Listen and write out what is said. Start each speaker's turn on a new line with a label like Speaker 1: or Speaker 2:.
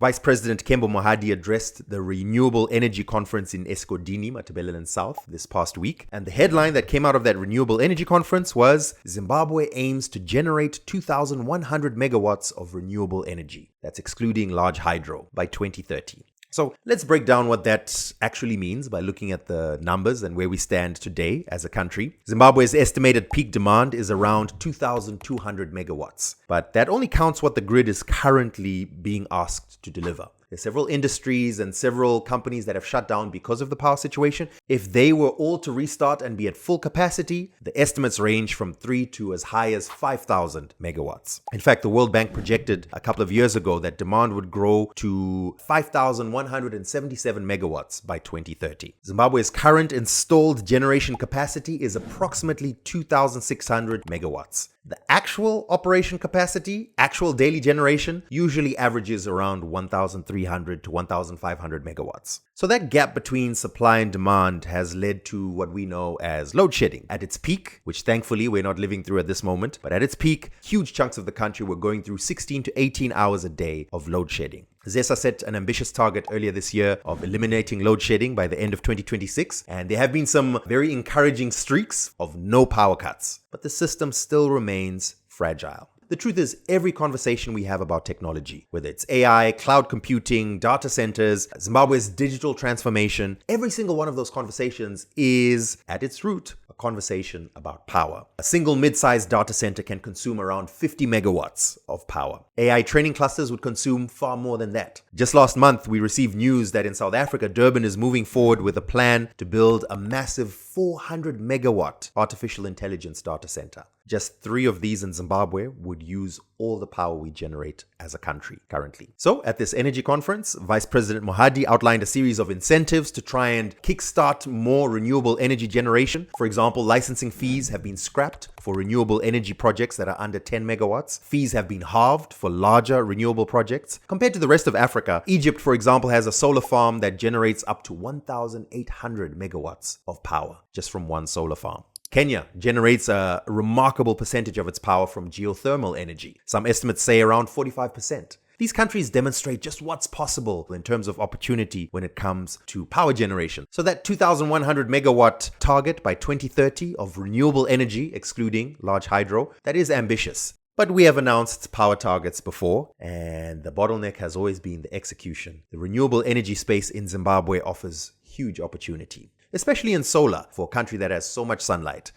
Speaker 1: Vice President Kembo Mohadi addressed the Renewable Energy Conference in Eskodini, Matabeleland South, this past week. And the headline that came out of that Renewable Energy Conference was, Zimbabwe aims to generate 2,100 megawatts of renewable energy. That's excluding large hydro by 2030. So let's break down what that actually means by looking at the numbers and where we stand today as a country. Zimbabwe's estimated peak demand is around 2,200 megawatts, but that only counts what the grid is currently being asked to deliver. There's several industries and several companies that have shut down because of the power situation. If they were all to restart and be at full capacity, the estimates range from 3 to as high as 5,000 megawatts. In fact, the World Bank projected a couple of years ago that demand would grow to 5,177 megawatts by 2030. Zimbabwe's current installed generation capacity is approximately 2,600 megawatts. The actual operation capacity, actual daily generation, usually averages around 1,300 to 1,500 megawatts. So that gap between supply and demand has led to what we know as load shedding. At its peak, which thankfully we're not living through at this moment, but at its peak, huge chunks of the country were going through 16 to 18 hours a day of load shedding. ZESA set an ambitious target earlier this year of eliminating load shedding by the end of 2026, and there have been some very encouraging streaks of no power cuts. But the system still remains fragile. The truth is, every conversation we have about technology, whether it's AI, cloud computing, data centers, Zimbabwe's digital transformation, every single one of those conversations is, at its root, a conversation about power. A single mid-sized data center can consume around 50 megawatts of power. AI training clusters would consume far more than that. Just last month, we received news that in South Africa, Durban is moving forward with a plan to build a massive 400 megawatt artificial intelligence data center. Just 3 of these in Zimbabwe would use all the power we generate as a country currently. So at this energy conference, Vice President Mohadi outlined a series of incentives to try and kickstart more renewable energy generation. For example, licensing fees have been scrapped for renewable energy projects that are under 10 megawatts. Fees have been halved for larger renewable projects. Compared to the rest of Africa, Egypt, for example, has a solar farm that generates up to 1,800 megawatts of power just from one solar farm. Kenya generates a remarkable percentage of its power from geothermal energy. Some estimates say around 45%. These countries demonstrate just what's possible in terms of opportunity when it comes to power generation. So that 2,100 megawatt target by 2030 of renewable energy, excluding large hydro, that is ambitious. But we have announced power targets before, and the bottleneck has always been the execution. The renewable energy space in Zimbabwe offers huge opportunity, especially in solar for a country that has so much sunlight.